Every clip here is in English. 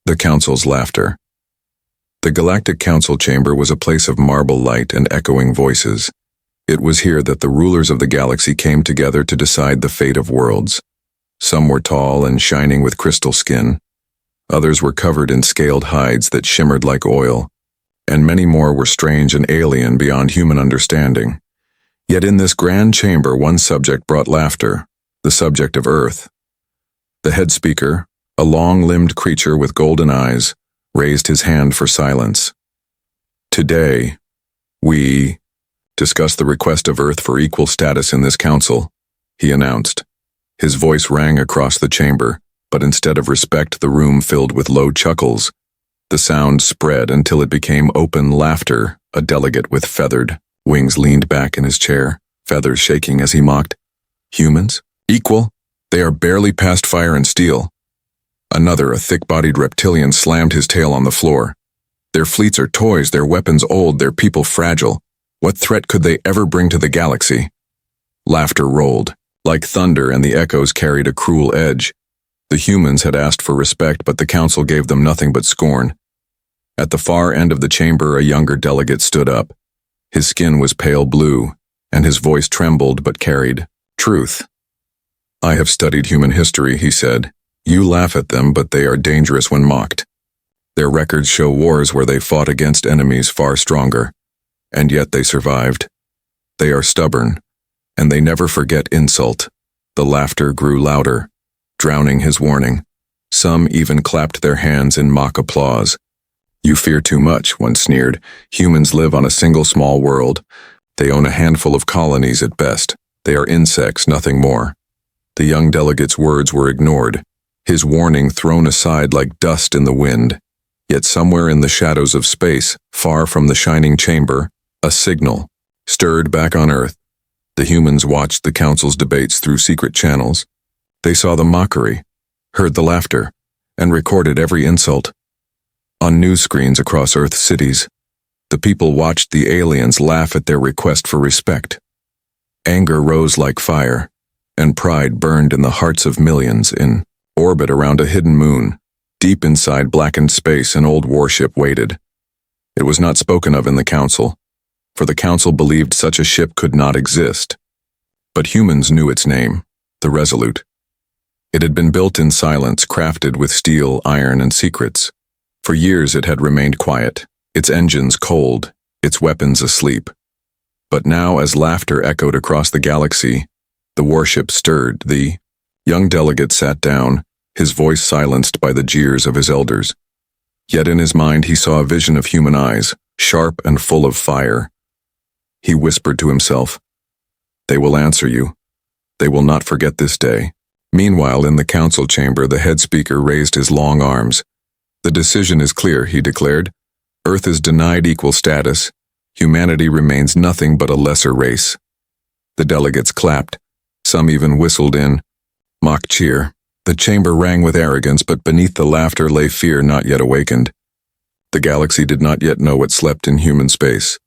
The Council's laughter. The Galactic Council chamber was a place of marble light and echoing voices. It was here that the rulers of the galaxy came together to decide the fate of worlds. Some were tall and shining with crystal skin. Others were covered in scaled hides that shimmered like oil, and many more were strange and alien beyond human understanding. Yet in this grand chamber, one subject brought laughter, the subject of Earth. The head speaker, a long-limbed creature with golden eyes, raised his hand for silence. Today, we discuss the request of Earth for equal status in this council, he announced. His voice rang across the chamber, but instead of respect, the room filled with low chuckles. The sound spread until it became open laughter. A delegate with feathered wings leaned back in his chair, feathers shaking as he mocked. Humans? Equal? They are barely past fire and steel. Another, a thick-bodied reptilian, slammed his tail on the floor. Their fleets are toys, their weapons old, their people fragile. What threat could they ever bring to the galaxy? Laughter rolled, like thunder, and the echoes carried a cruel edge. The humans had asked for respect, but the council gave them nothing but scorn. At the far end of the chamber, a younger delegate stood up. His skin was pale blue, and his voice trembled but carried truth. I have studied human history, he said. You laugh at them, but they are dangerous when mocked. Their records show wars where they fought against enemies far stronger, and yet they survived. They are stubborn, and they never forget insult. The laughter grew louder, drowning his warning. Some even clapped their hands in mock applause. You fear too much, one sneered. Humans live on a single small world. They own a handful of colonies at best. They are insects, nothing more. The young delegate's words were ignored, his warning thrown aside like dust in the wind. Yet somewhere in the shadows of space, far from the shining chamber, a signal stirred back on Earth. The humans watched the council's debates through secret channels. They saw the mockery, heard the laughter, and recorded every insult. On news screens across Earth's cities, the people watched the aliens laugh at their request for respect. Anger rose like fire, and pride burned in the hearts of millions. In orbit around a hidden moon, deep inside blackened space, an old warship waited. It was not spoken of in the council, for the council believed such a ship could not exist. But humans knew its name, the Resolute. It had been built in silence, crafted with steel, iron, and secrets. For years it had remained quiet, its engines cold, its weapons asleep. But now, as laughter echoed across the galaxy, the warship stirred. The young delegate sat down, his voice silenced by the jeers of his elders. Yet in his mind he saw a vision of human eyes, sharp and full of fire. He whispered to himself, "They will answer you. They will not forget this day." Meanwhile, in the council chamber, the head speaker raised his long arms. "The decision is clear," he declared. "Earth is denied equal status. Humanity remains nothing but a lesser race." The delegates clapped. Some even whistled in mock cheer. The chamber rang with arrogance, but beneath the laughter lay fear not yet awakened. The galaxy did not yet know what slept in human space.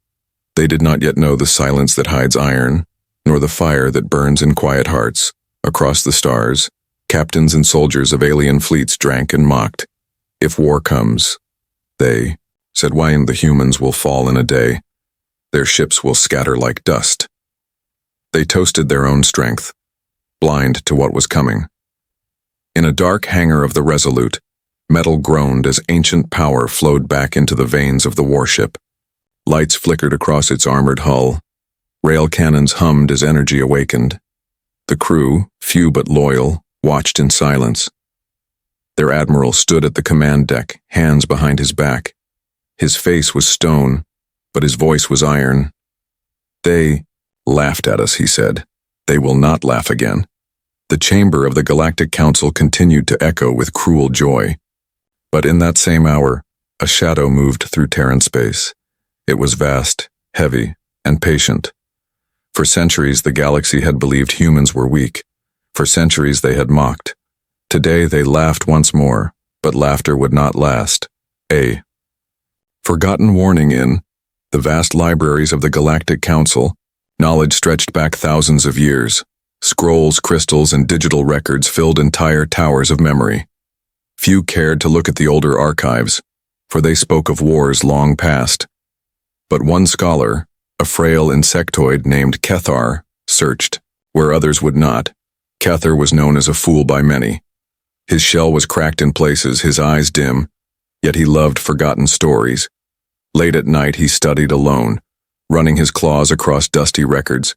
They did not yet know the silence that hides iron, nor the fire that burns in quiet hearts. Across the stars, captains and soldiers of alien fleets drank and mocked. If war comes, they said, why the humans will fall in a day. Their ships will scatter like dust. They toasted their own strength, blind to what was coming. In a dark hangar of the Resolute, metal groaned as ancient power flowed back into the veins of the warship. Lights flickered across its armored hull. Rail cannons hummed as energy awakened. The crew, few but loyal, watched in silence. Their admiral stood at the command deck, hands behind his back. His face was stone, but his voice was iron. "They laughed at us," he said. "They will not laugh again." The chamber of the Galactic Council continued to echo with cruel joy. But in that same hour, a shadow moved through Terran space. It was vast, heavy, and patient. For centuries, the galaxy had believed humans were weak. For centuries, they had mocked. Today, they laughed once more, but laughter would not last. A forgotten warning. In the vast libraries of the Galactic Council, knowledge stretched back thousands of years. Scrolls, crystals, and digital records filled entire towers of memory. Few cared to look at the older archives, for they spoke of wars long past. But one scholar, a frail insectoid named Kethar, searched, where others would not. Kethar was known as a fool by many. His shell was cracked in places, his eyes dim, yet he loved forgotten stories. Late at night he studied alone, running his claws across dusty records.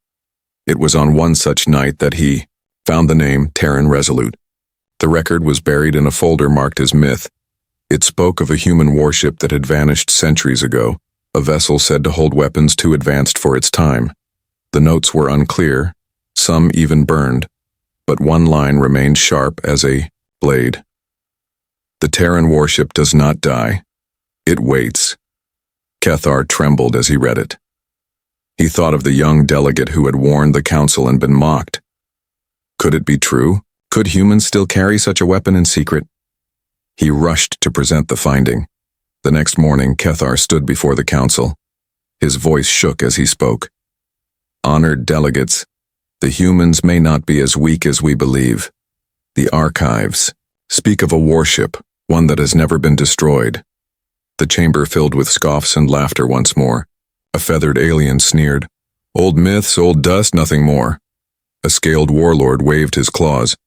It was on one such night that he found the name Terran Resolute. The record was buried in a folder marked as myth. It spoke of a human warship that had vanished centuries ago, a vessel said to hold weapons too advanced for its time. The notes were unclear, some even burned, but one line remained sharp as a blade. The Terran warship does not die. It waits. Kethar trembled as he read it. He thought of the young delegate who had warned the council and been mocked. Could it be true? Could humans still carry such a weapon in secret? He rushed to present the finding. The next morning, Kethar stood before the council. His voice shook as he spoke. Honored delegates, the humans may not be as weak as we believe. The archives speak of a warship, one that has never been destroyed. The chamber filled with scoffs and laughter once more. A feathered alien sneered. Old myths, old dust, nothing more. A scaled warlord waved his claws.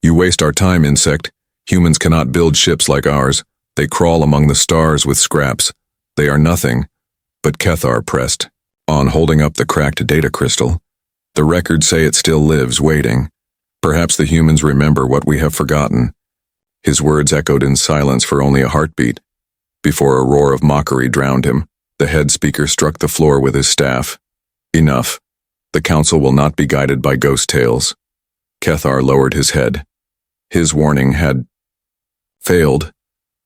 You waste our time, insect. Humans cannot build ships like ours. They crawl among the stars with scraps. They are nothing. But Kethar pressed on, holding up the cracked data crystal. The records say it still lives, waiting. Perhaps the humans remember what we have forgotten. His words echoed in silence for only a heartbeat. Before a roar of mockery drowned him, the head speaker struck the floor with his staff. Enough. The council will not be guided by ghost tales. Kethar lowered his head. His warning had failed,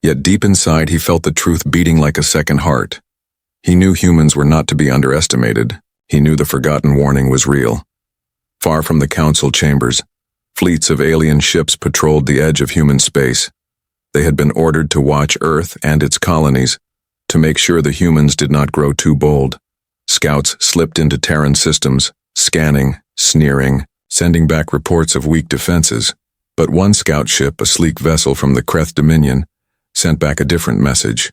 yet deep inside he felt the truth beating like a second heart. He knew humans were not to be underestimated. He knew the forgotten warning was real. Far from the council chambers, fleets of alien ships patrolled the edge of human space. They had been ordered to watch Earth and its colonies, to make sure the humans did not grow too bold. Scouts slipped into Terran systems, scanning, sneering, sending back reports of weak defenses. But one scout ship, a sleek vessel from the Kreth Dominion, sent back a different message.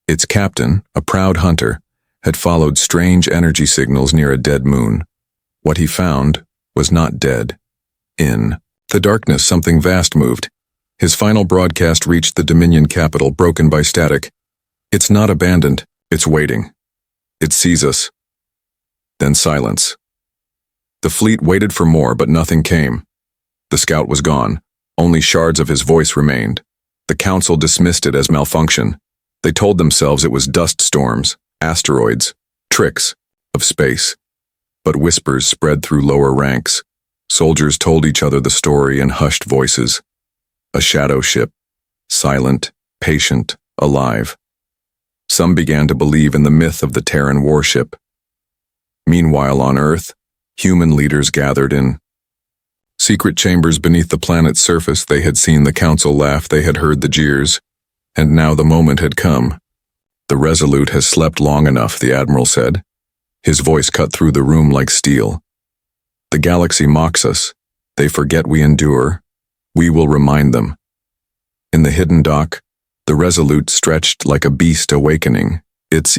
Its captain, a proud hunter, had followed strange energy signals near a dead moon. What he found was not dead. In the darkness, something vast moved. His final broadcast reached the Dominion capital, broken by static. It's not abandoned, it's waiting. It sees us. Then silence. The fleet waited for more, but nothing came. The scout was gone. Only shards of his voice remained. The council dismissed it as malfunction. They told themselves it was dust storms, asteroids, tricks of space. But whispers spread through lower ranks. Soldiers told each other the story in hushed voices. A shadow ship, silent, patient, alive. Some began to believe in the myth of the Terran warship. Meanwhile, on Earth, human leaders gathered in secret chambers beneath the planet's surface. They had seen the council laugh, they had heard the jeers, and now the moment had come. The Resolute has slept long enough, the Admiral said. His voice cut through the room like steel. The galaxy mocks us. They forget we endure. We will remind them. In the hidden dock, the Resolute stretched like a beast awakening. Its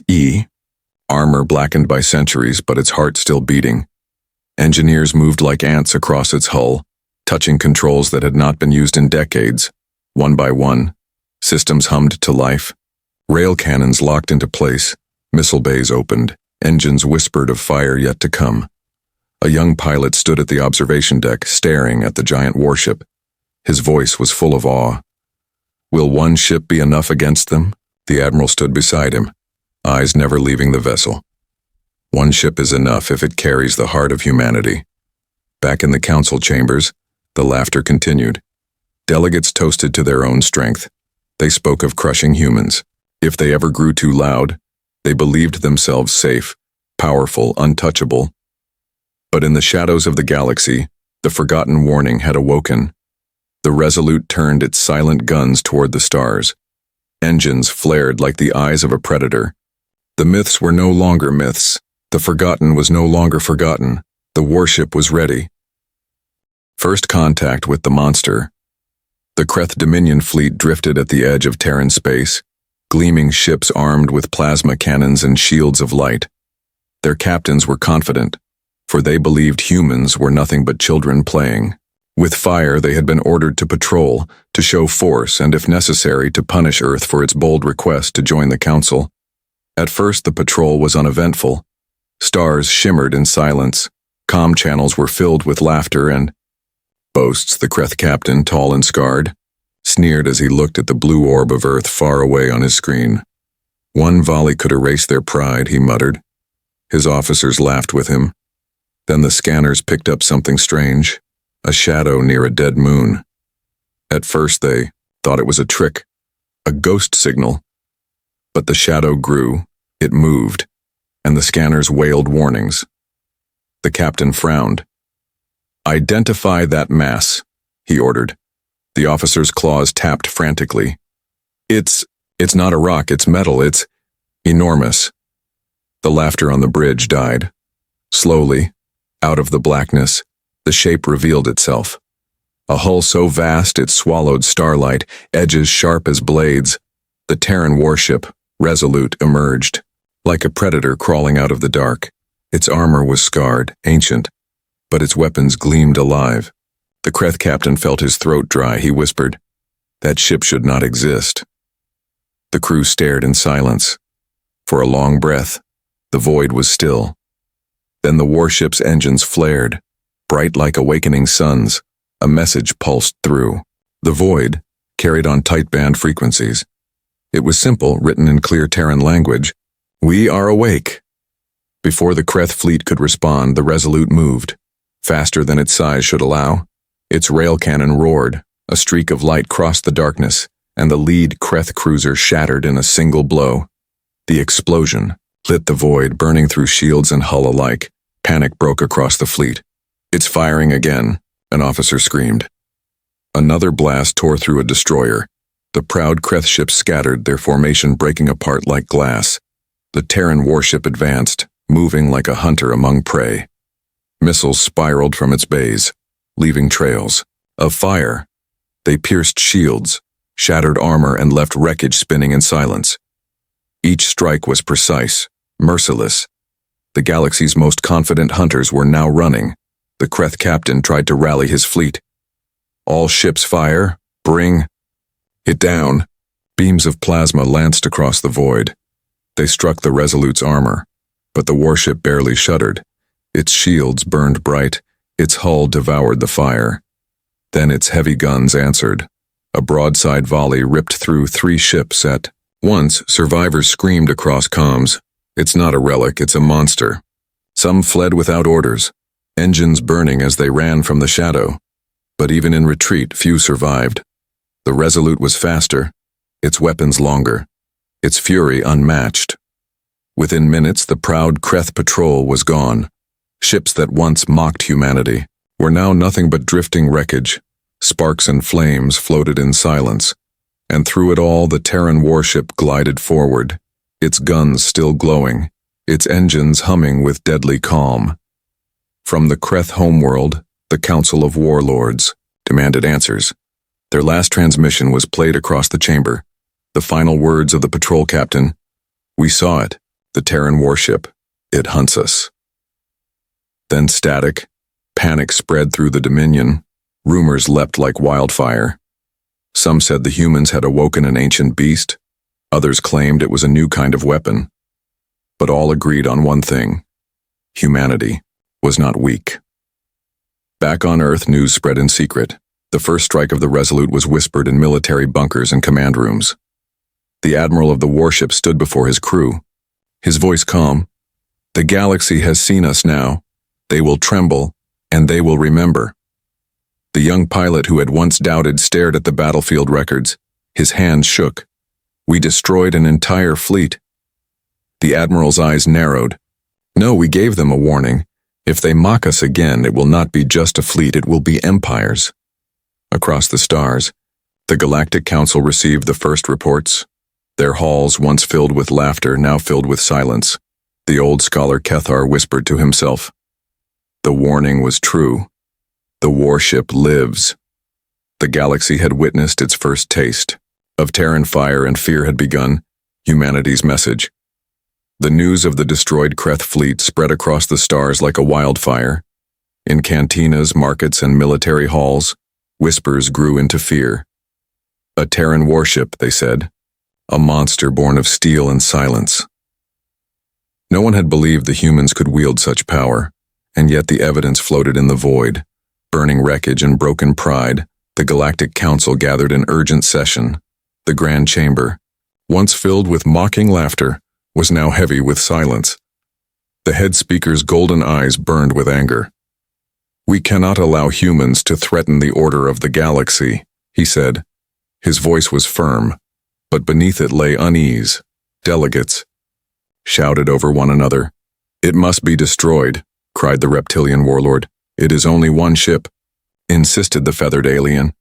armor blackened by centuries, but its heart still beating. Engineers moved like ants across its hull, touching controls that had not been used in decades. One by one, systems hummed to life. Rail cannons locked into place, missile bays opened, engines whispered of fire yet to come. A young pilot stood at the observation deck, staring at the giant warship. His voice was full of awe. Will one ship be enough against them? The Admiral stood beside him, eyes never leaving the vessel. One ship is enough if it carries the heart of humanity. Back in the council chambers, the laughter continued. Delegates toasted to their own strength. They spoke of crushing humans. If they ever grew too loud, they believed themselves safe, powerful, untouchable. But in the shadows of the galaxy, the forgotten warning had awoken. The Resolute turned its silent guns toward the stars. Engines flared like the eyes of a predator. The myths were no longer myths. The forgotten was no longer forgotten. The warship was ready. First contact with the monster. The Kreth Dominion fleet drifted at the edge of Terran space, gleaming ships armed with plasma cannons and shields of light. Their captains were confident, for they believed humans were nothing but children playing. With fire, they had been ordered to patrol, to show force, and if necessary, to punish Earth for its bold request to join the Council. At first, the patrol was uneventful. Stars shimmered in silence. Comm channels were filled with laughter and boasts. The Kreth captain, tall and scarred, sneered as he looked at the blue orb of Earth far away on his screen. One volley could erase their pride, he muttered. His officers laughed with him. Then the scanners picked up something strange, a shadow near a dead moon. At first they thought it was a trick, a ghost signal. But the shadow grew, it moved, and the scanners wailed warnings. The captain frowned. "Identify that mass," he ordered. The officer's claws tapped frantically. It's not a rock, it's metal, it's enormous." The laughter on the bridge died. Slowly, out of the blackness, the shape revealed itself. A hull so vast it swallowed starlight, edges sharp as blades. The Terran warship, Resolute, emerged, like a predator crawling out of the dark. Its armor was scarred, ancient, but its weapons gleamed alive. The Kreth captain felt his throat dry. He whispered, "That ship should not exist." The crew stared in silence. For a long breath, the void was still. Then the warship's engines flared, bright like awakening suns. A message pulsed through. The void carried on tight band frequencies. It was simple, written in clear Terran language. "We are awake." Before the Kreth fleet could respond, the Resolute moved, faster than its size should allow. Its rail cannon roared, a streak of light crossed the darkness, and the lead Kreth cruiser shattered in a single blow. The explosion lit the void, burning through shields and hull alike. Panic broke across the fleet. "It's firing again," an officer screamed. Another blast tore through a destroyer. The proud Kreth ships scattered, their formation breaking apart like glass. The Terran warship advanced, moving like a hunter among prey. Missiles spiraled from its bays, leaving trails of fire. They pierced shields, shattered armor, and left wreckage spinning in silence. Each strike was precise, merciless. The galaxy's most confident hunters were now running. The Kreth captain tried to rally his fleet. "All ships fire, bring it down." Beams of plasma lanced across the void. They struck the Resolute's armor, but the warship barely shuddered. Its shields burned bright, its hull devoured the fire. Then its heavy guns answered. A broadside volley ripped through 3 ships at once. Survivors screamed across comms. "It's not a relic, it's a monster." Some fled without orders, engines burning as they ran from the shadow. But even in retreat, few survived. The Resolute was faster, its weapons longer, its fury unmatched. Within minutes, the proud Kreth patrol was gone. Ships that once mocked humanity were now nothing but drifting wreckage. Sparks and flames floated in silence, and through it all the Terran warship glided forward, its guns still glowing, its engines humming with deadly calm. From the Kreth homeworld, the Council of Warlords demanded answers. Their last transmission was played across the chamber. The final words of the patrol captain: "We saw it, the Terran warship. It hunts us." Then static, panic spread through the Dominion. Rumors leapt like wildfire. Some said the humans had awoken an ancient beast. Others claimed it was a new kind of weapon. But all agreed on one thing: humanity was not weak. Back on Earth, news spread in secret. The first strike of the Resolute was whispered in military bunkers and command rooms. The admiral of the warship stood before his crew, his voice calm. "The galaxy has seen us now. They will tremble, and they will remember." The young pilot who had once doubted stared at the battlefield records. His hands shook. "We destroyed an entire fleet." The admiral's eyes narrowed. "No, we gave them a warning. If they mock us again, it will not be just a fleet, it will be empires." Across the stars, the Galactic Council received the first reports. Their halls, once filled with laughter, now filled with silence. The old scholar Kethar whispered to himself, "The warning was true. The warship lives." The galaxy had witnessed its first taste. Of terran fire and fear had begun humanity's message. The news of the destroyed Kreth fleet spread across the stars like a wildfire. In cantinas, markets, and military halls, whispers grew into fear. A terran warship, they said. A monster born of steel and silence. No one had believed the humans could wield such power, and yet the evidence floated in the void. Burning wreckage and broken pride, the Galactic Council gathered in urgent session. The Grand Chamber, once filled with mocking laughter, was now heavy with silence. The head speaker's golden eyes burned with anger. "We cannot allow humans to threaten the order of the galaxy," he said. His voice was firm, but beneath it lay unease. Delegates shouted over one another. "It must be destroyed," cried the reptilian warlord. "It is only one ship," insisted the feathered alien.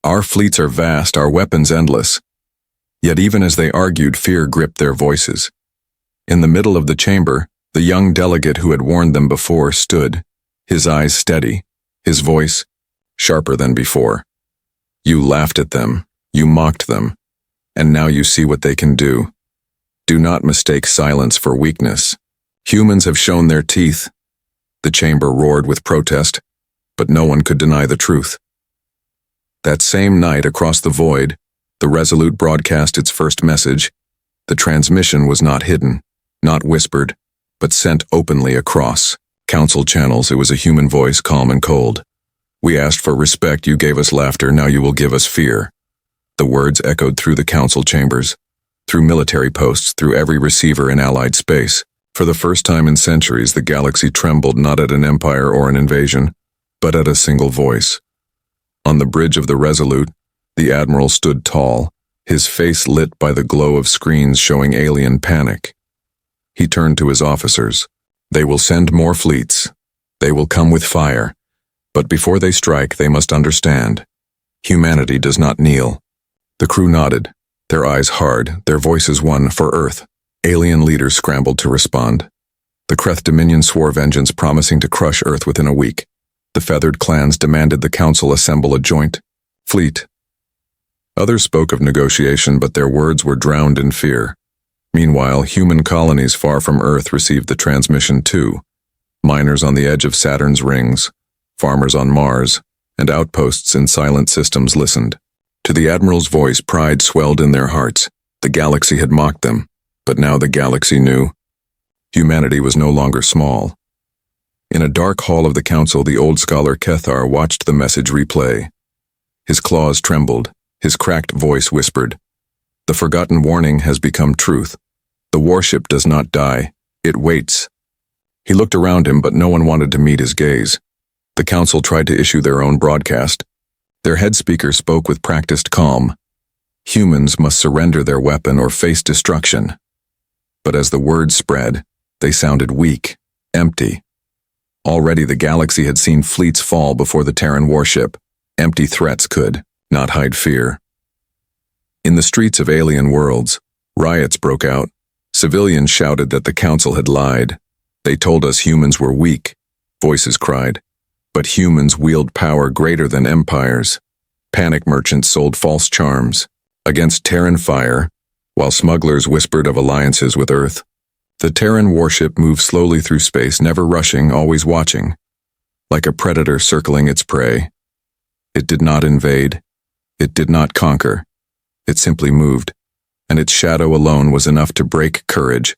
"Our fleets are vast, our weapons endless." Yet even as they argued, fear gripped their voices. In the middle of the chamber, the young delegate who had warned them before stood, his eyes steady, his voice sharper than before. "You laughed at them, you mocked them, and now you see what they can do. Do not mistake silence for weakness. Humans have shown their teeth." The chamber roared with protest, but no one could deny the truth. That same night, across the void, the Resolute broadcast its first message. The transmission was not hidden, not whispered, but sent openly across council channels. It was a human voice, calm and cold. "We asked for respect, you gave us laughter, now you will give us fear." The words echoed through the council chambers, through military posts, through every receiver in Allied space. For the first time in centuries, the galaxy trembled not at an empire or an invasion, but at a single voice. On the bridge of the Resolute, the Admiral stood tall, his face lit by the glow of screens showing alien panic. He turned to his officers. "They will send more fleets. They will come with fire. But before they strike, they must understand. Humanity does not kneel." The crew nodded, their eyes hard, their voices one for Earth. Alien leaders scrambled to respond. The Kreth Dominion swore vengeance, promising to crush Earth within a week. The feathered clans demanded the Council assemble a joint fleet. Others spoke of negotiation, but their words were drowned in fear. Meanwhile, human colonies far from Earth received the transmission too. Miners on the edge of Saturn's rings, farmers on Mars, and outposts in silent systems listened. To the Admiral's voice, pride swelled in their hearts. The galaxy had mocked them, but now the galaxy knew. Humanity was no longer small. In a dark hall of the Council, the old scholar Kethar watched the message replay. His claws trembled, his cracked voice whispered, "The forgotten warning has become truth. The warship does not die, it waits." He looked around him, but no one wanted to meet his gaze. The Council tried to issue their own broadcast. Their head speaker spoke with practiced calm. Humans must surrender their weapon or face destruction. But as the words spread, they sounded weak, empty. Already the galaxy had seen fleets fall before the Terran warship. Empty threats could not hide fear. In the streets of alien worlds, riots broke out. Civilians shouted that the Council had lied. "They told us humans were weak," voices cried. But humans wield power greater than empires. Panic merchants sold false charms against Terran fire, while smugglers whispered of alliances with Earth. The Terran warship moved slowly through space, never rushing, always watching, like a predator circling its prey. It did not invade. It did not conquer. It simply moved, and its shadow alone was enough to break courage.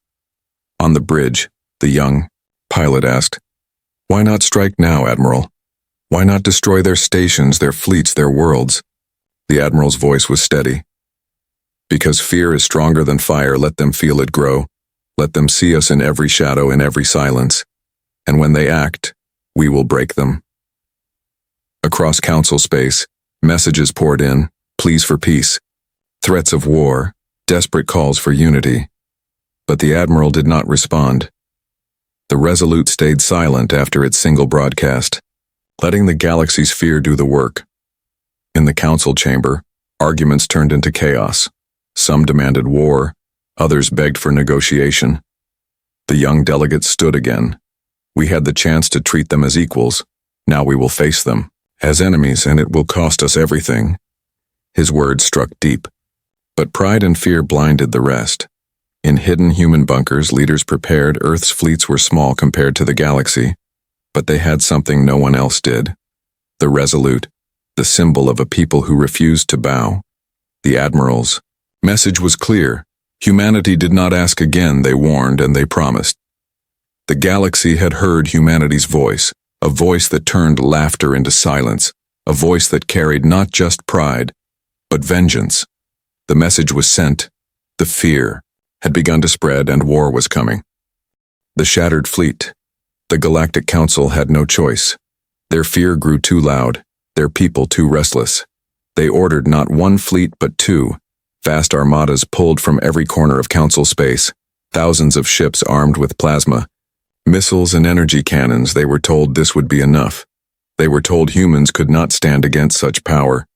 On the bridge, the young pilot asked, "Why not strike now, Admiral? Why not destroy their stations, their fleets, their worlds?" The Admiral's voice was steady. "Because fear is stronger than fire, let them feel it grow. Let them see us in every shadow, in every silence. And when they act, we will break them." Across Council space, messages poured in, pleas for peace, threats of war, desperate calls for unity. But the Admiral did not respond. The Resolute stayed silent after its single broadcast, letting the galaxy's fear do the work. In the Council chamber, arguments turned into chaos. Some demanded war, others begged for negotiation. The young delegates stood again. "We had the chance to treat them as equals. Now we will face them." as enemies, and it will cost us everything." His words struck deep, but pride and fear blinded the rest. In hidden human bunkers, leaders prepared. Earth's fleets were small compared to the galaxy, but they had something no one else did. The Resolute, the symbol of a people who refused to bow. The admiral's message was clear. Humanity did not ask again, they warned, and they promised. The galaxy had heard humanity's voice, a voice that turned laughter into silence, a voice that carried not just pride, but vengeance. The message was sent. The fear had begun to spread, and war was coming. The shattered fleet. The Galactic Council had no choice. Their fear grew too loud, their people too restless. They ordered not one fleet but two. Vast armadas pulled from every corner of Council space, thousands of ships armed with plasma, missiles and energy cannons. They were told this would be enough. They were told humans could not stand against such power.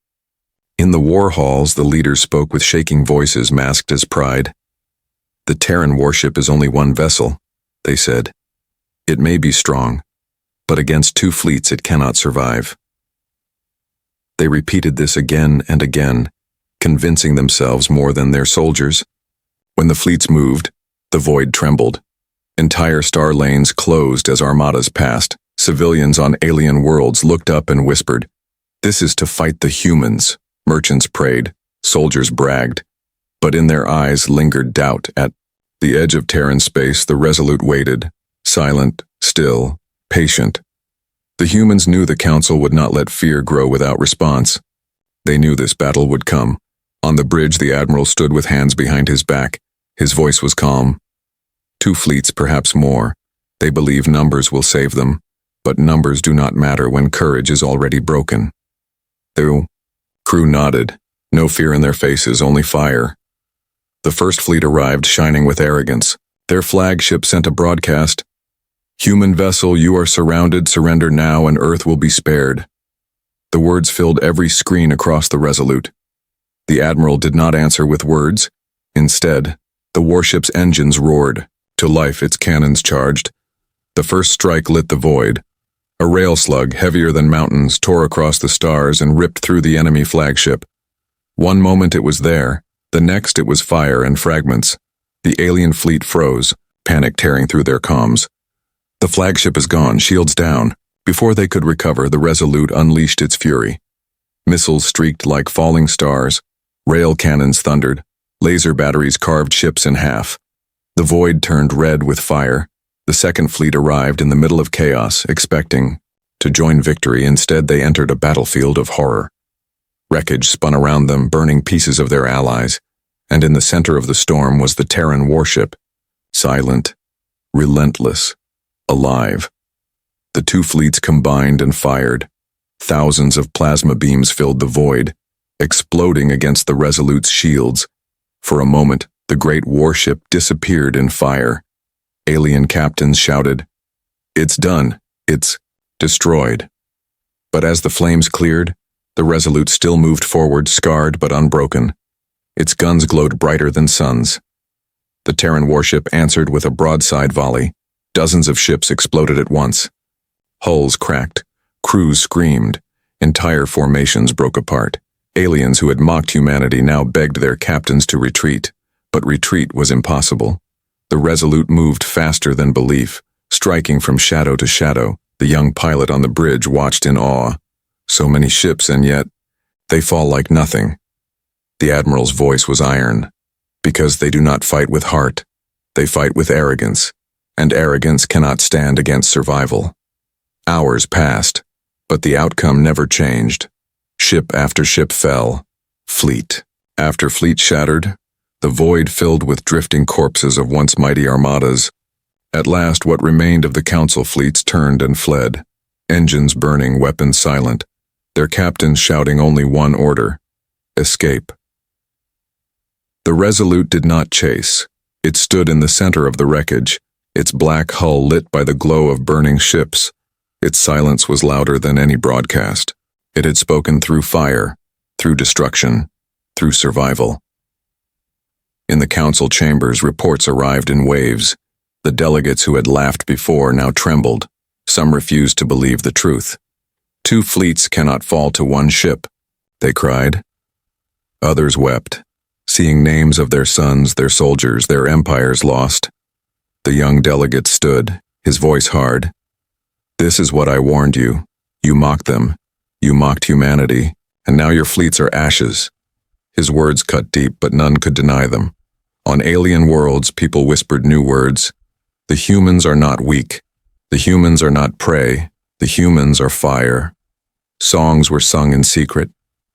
In the war halls, the leaders spoke with shaking voices masked as pride. "The Terran warship is only one vessel," they said. "It may be strong, but against two fleets it cannot survive." They repeated this again and again, convincing themselves more than their soldiers. When the fleets moved, the void trembled. Entire star lanes closed as armadas passed. Civilians on alien worlds looked up and whispered, "This is to fight the humans." Merchants prayed, soldiers bragged, but in their eyes lingered doubt. At the edge of Terran space, the Resolute waited, silent, still, patient. The humans knew the Council would not let fear grow without response. They knew this battle would come. On the bridge, the Admiral stood with hands behind his back. His voice was calm. "Two fleets, perhaps more. They believe numbers will save them, but numbers do not matter when courage is already broken." The crew nodded. No fear in their faces, only fire. The first fleet arrived, shining with arrogance. Their flagship sent a broadcast. "Human vessel, you are surrounded. Surrender now and Earth will be spared." The words filled every screen across the Resolute. The Admiral did not answer with words. Instead, the warship's engines roared. To life its cannons charged. The first strike lit the void. A rail slug, heavier than mountains, tore across the stars and ripped through the enemy flagship. One moment it was there, the next it was fire and fragments. The alien fleet froze, panic tearing through their comms. "The flagship is gone, shields down." Before they could recover, the Resolute unleashed its fury. Missiles streaked like falling stars. Rail cannons thundered. Laser batteries carved ships in half. The void turned red with fire. The second fleet arrived in the middle of chaos, expecting to join victory. Instead, they entered a battlefield of horror. Wreckage spun around them, burning pieces of their allies, and in the center of the storm was the Terran warship, silent, relentless, alive. The two fleets combined and fired. Thousands of plasma beams filled the void, exploding against the Resolute's shields. For a moment, the great warship disappeared in fire. Alien captains shouted, "It's done, it's destroyed." But as the flames cleared, the Resolute still moved forward, scarred but unbroken. Its guns glowed brighter than suns. The Terran warship answered with a broadside volley. Dozens of ships exploded at once. Hulls cracked, crews screamed, entire formations broke apart. Aliens who had mocked humanity now begged their captains to retreat, but retreat was impossible. The Resolute moved faster than belief, striking from shadow to shadow. The young pilot on the bridge watched in awe. So many ships, and yet they fall like nothing. The Admiral's voice was iron. Because they do not fight with heart, they fight with arrogance, and arrogance cannot stand against survival. Hours passed, but the outcome never changed. Ship after ship fell, fleet after fleet shattered, the void filled with drifting corpses of once mighty armadas. At last, what remained of the Council fleets turned and fled, engines burning, weapons silent, their captains shouting only one order: escape. The Resolute did not chase. It stood in the center of the wreckage, its black hull lit by the glow of burning ships. Its silence was louder than any broadcast. It had spoken through fire, through destruction, through survival. In the Council chambers, reports arrived in waves. The delegates who had laughed before now trembled. Some refused to believe the truth. 2 fleets cannot fall to 1 ship, they cried. Others wept, seeing names of their sons, their soldiers, their empires lost. The young delegate stood, his voice hard. This is what I warned you. You mocked them. You mocked humanity, and now your fleets are ashes. His words cut deep, but none could deny them. On alien worlds, people whispered new words. The humans are not weak. The humans are not prey. The humans are fire. Songs were sung in secret.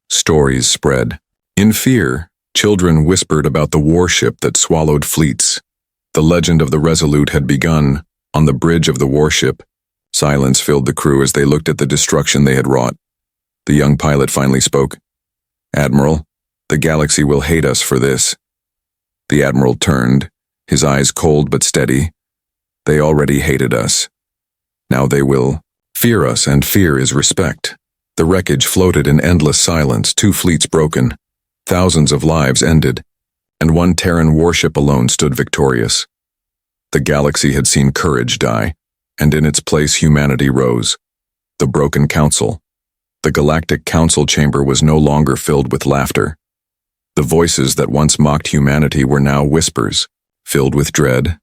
Stories spread. In fear, children whispered about the warship that swallowed fleets. The legend of the Resolute had begun. On the bridge of the warship, silence filled the crew as they looked at the destruction they had wrought. The young pilot finally spoke. Admiral, the galaxy will hate us for this. The Admiral turned, his eyes cold but steady. They already hated us. Now they will fear us, and fear is respect. The wreckage floated in endless silence, 2 fleets broken, thousands of lives ended, and 1 Terran warship alone stood victorious. The galaxy had seen courage die, and in its place humanity rose. The broken council. The Galactic Council chamber was no longer filled with laughter. The voices that once mocked humanity were now whispers, filled with dread.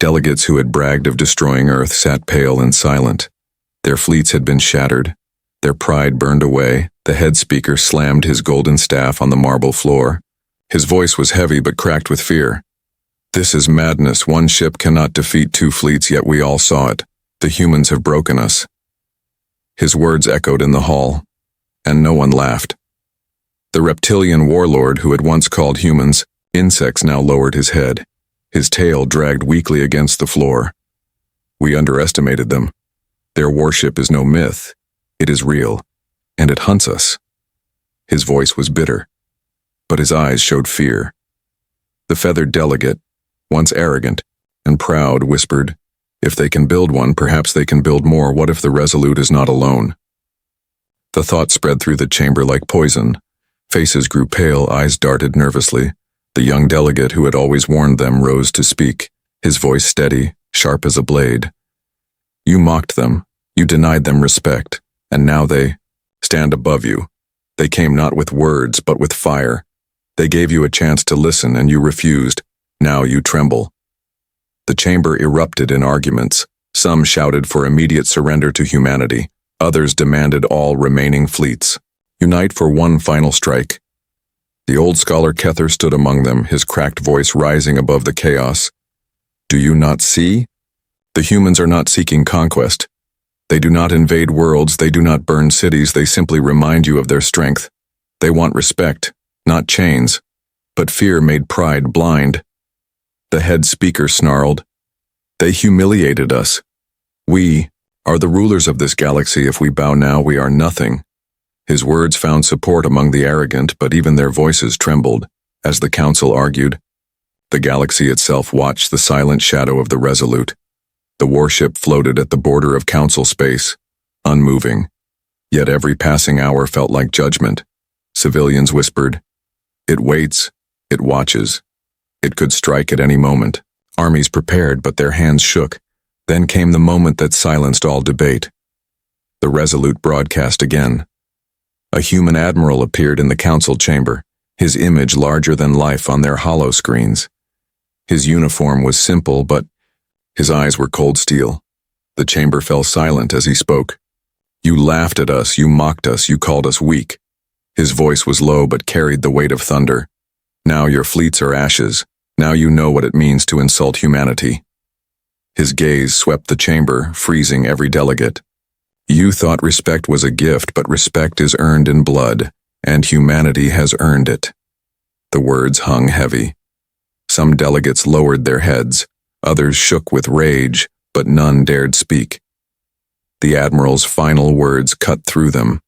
Delegates who had bragged of destroying Earth sat pale and silent. Their fleets had been shattered, their pride burned away. The head speaker slammed his golden staff on the marble floor. His voice was heavy but cracked with fear. This is madness. 1 ship cannot defeat 2 fleets, yet we all saw it. The humans have broken us. His words echoed in the hall, and no one laughed. The reptilian warlord who had once called humans insects now lowered his head. His tail dragged weakly against the floor. We underestimated them. Their warship is no myth. It is real, and it hunts us. His voice was bitter, but his eyes showed fear. The feathered delegate, once arrogant and proud, whispered, if they can build one, perhaps they can build more. What if the Resolute is not alone? The thought spread through the chamber like poison. Faces grew pale, eyes darted nervously. The young delegate who had always warned them rose to speak, his voice steady, sharp as a blade. You mocked them, you denied them respect, and now they stand above you. They came not with words, but with fire. They gave you a chance to listen, and you refused. Now you tremble. The chamber erupted in arguments. Some shouted for immediate surrender to humanity. Others demanded all remaining fleets. Unite for one final strike. The old scholar Kether stood among them, his cracked voice rising above the chaos. Do you not see? The humans are not seeking conquest. They do not invade worlds, they do not burn cities, they simply remind you of their strength. They want respect, not chains. But fear made pride blind. The head speaker snarled. They humiliated us. We are the rulers of this galaxy. If we bow now, we are nothing. His words found support among the arrogant, but even their voices trembled, as the council argued. The galaxy itself watched the silent shadow of the Resolute. The warship floated at the border of council space, unmoving. Yet every passing hour felt like judgment. Civilians whispered, it waits, it watches. It could strike at any moment. Armies prepared, but their hands shook. Then came the moment that silenced all debate. The Resolute broadcast again. A human admiral appeared in the council chamber, his image larger than life on their hollow screens. His uniform was simple, but his eyes were cold steel. The chamber fell silent as he spoke. You laughed at us, you mocked us, you called us weak. His voice was low but carried the weight of thunder. Now your fleets are ashes. Now you know what it means to insult humanity. His gaze swept the chamber, freezing every delegate. You thought respect was a gift, but respect is earned in blood, and humanity has earned it. The words hung heavy. Some delegates lowered their heads, others shook with rage, but none dared speak. The Admiral's final words cut through them.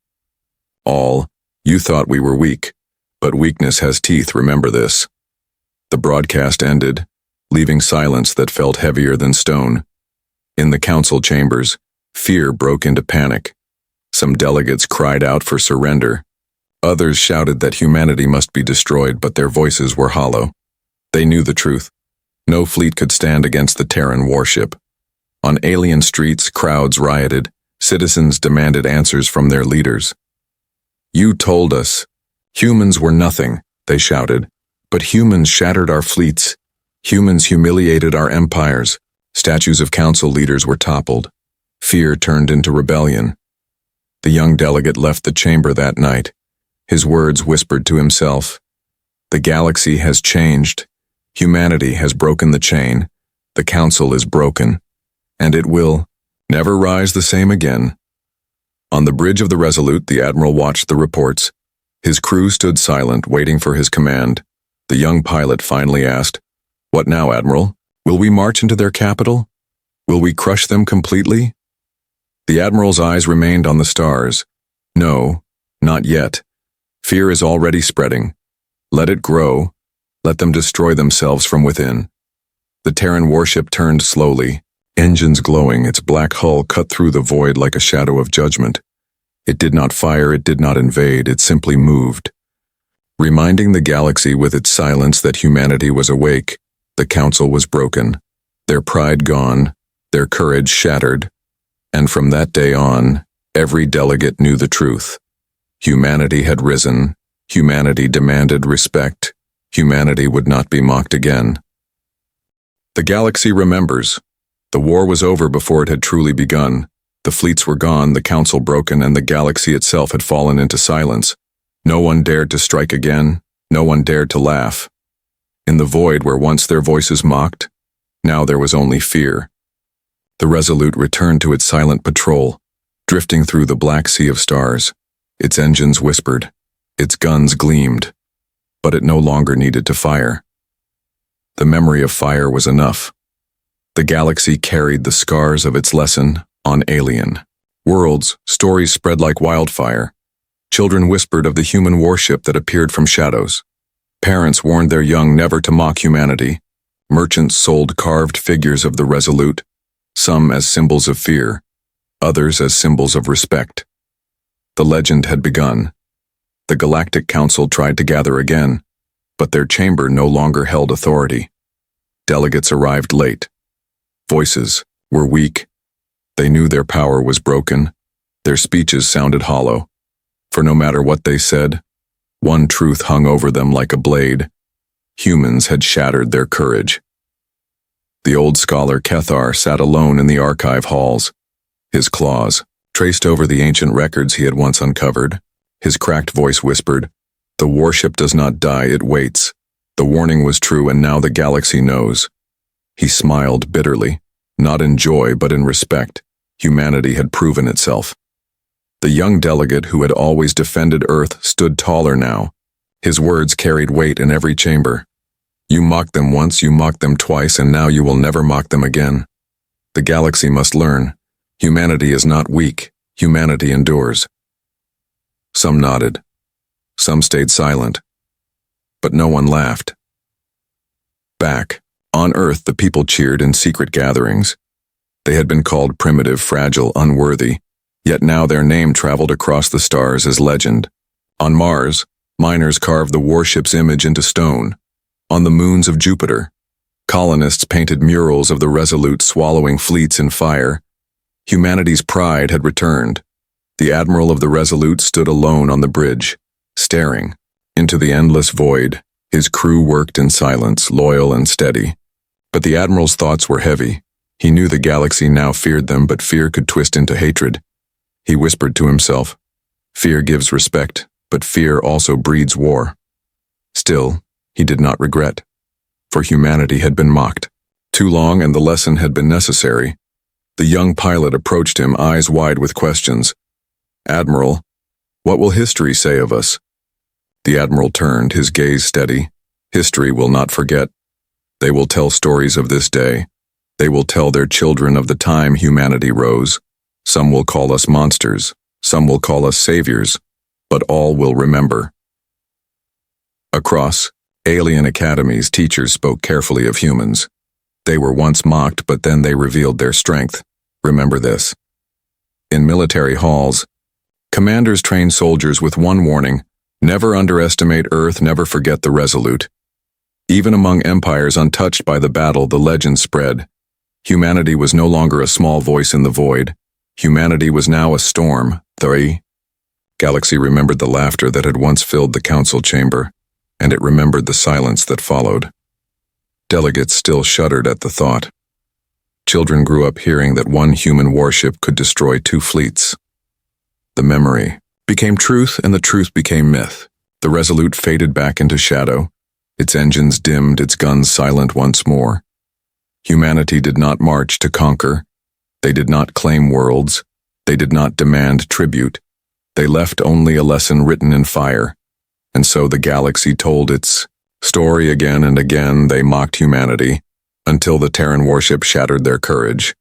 All, you thought we were weak, but weakness has teeth, remember this. The broadcast ended, leaving silence that felt heavier than stone. In the council chambers, fear broke into panic. Some delegates cried out for surrender. Others shouted that humanity must be destroyed, but their voices were hollow. They knew the truth. No fleet could stand against the Terran warship. On alien streets, crowds rioted, Citizens demanded answers from their leaders. "You told us. Humans were nothing," they shouted. "But humans shattered our fleets. Humans humiliated our empires." Statues of council leaders were toppled. Fear turned into rebellion. The young delegate left the chamber that night. His words whispered to himself, "The galaxy has changed. Humanity has broken the chain. The council is broken. And it will never rise the same again." On the bridge of the Resolute, the admiral watched the reports. His crew stood silent, waiting for his command. The young pilot finally asked, "What now, Admiral? Will we march into their capital? Will we crush them completely?" The admiral's eyes remained on the stars. "No, not yet. Fear is already spreading. Let it grow. Let them destroy themselves from within." The Terran warship turned slowly, engines glowing, its black hull cut through the void like a shadow of judgment. It did not fire, it did not invade, it simply moved. Reminding the galaxy with its silence that humanity was awake, the council was broken, their pride gone, their courage shattered, and from that day on, every delegate knew the truth. Humanity had risen, humanity demanded respect, humanity would not be mocked again. The galaxy remembers. The war was over before it had truly begun. The fleets were gone, the council broken, and the galaxy itself had fallen into silence. No one dared to strike again, no one dared to laugh. In the void where once their voices mocked, now there was only fear. The Resolute returned to its silent patrol, drifting through the black sea of stars. Its engines whispered, its guns gleamed, but it no longer needed to fire. The memory of fire was enough. The galaxy carried the scars of its lesson on alien worlds. Stories spread like wildfire. Children whispered of the human warship that appeared from shadows. Parents warned their young never to mock humanity. Merchants sold carved figures of the Resolute, some as symbols of fear, others as symbols of respect. The legend had begun. The Galactic Council tried to gather again, but their chamber no longer held authority. Delegates arrived late. Voices were weak. They knew their power was broken. Their speeches sounded hollow. For no matter what they said, one truth hung over them like a blade. Humans had shattered their courage. The old scholar Kethar sat alone in the archive halls. His claws traced over the ancient records he had once uncovered. His cracked voice whispered, "The warship does not die, it waits. The warning was true, and now the galaxy knows." He smiled bitterly, not in joy but in respect. Humanity had proven itself. The young delegate who had always defended Earth stood taller now. His words carried weight in every chamber. "You mocked them once, you mocked them twice, and now you will never mock them again. The galaxy must learn. Humanity is not weak. Humanity endures." Some nodded. Some stayed silent. But no one laughed. Back on Earth, the people cheered in secret gatherings. They had been called primitive, fragile, unworthy, yet now their name traveled across the stars as legend. On Mars, miners carved the warship's image into stone. On the moons of Jupiter, colonists painted murals of the Resolute swallowing fleets in fire. Humanity's pride had returned. The admiral of the Resolute stood alone on the bridge, staring into the endless void. His crew worked in silence, loyal and steady. But the admiral's thoughts were heavy. He knew the galaxy now feared them, but fear could twist into hatred. He whispered to himself, "Fear gives respect, but fear also breeds war." Still, he did not regret, for humanity had been mocked. Too long, and the lesson had been necessary. The young pilot approached him, eyes wide with questions. "Admiral, what will history say of us?" The admiral turned, his gaze steady. "History will not forget. They will tell stories of this day. They will tell their children of the time humanity rose. Some will call us monsters, some will call us saviors, but all will remember." Across alien academies, teachers spoke carefully of humans. They were once mocked, but then they revealed their strength. Remember this. In military halls, commanders trained soldiers with one warning: never underestimate Earth, never forget the Resolute. Even among empires untouched by the battle, the legend spread. Humanity was no longer a small voice in the void. Humanity was now a storm. 3. Galaxy remembered the laughter that had once filled the council chamber, and it remembered the silence that followed. Delegates still shuddered at the thought. Children grew up hearing that one human warship could destroy 2 fleets. The memory became truth, and the truth became myth. The Resolute faded back into shadow, its engines dimmed, its guns silent once more. Humanity did not march to conquer. They did not claim worlds. They did not demand tribute. They left only a lesson written in fire. And so the galaxy told its story again and again. They mocked humanity, until the Terran warship shattered their courage.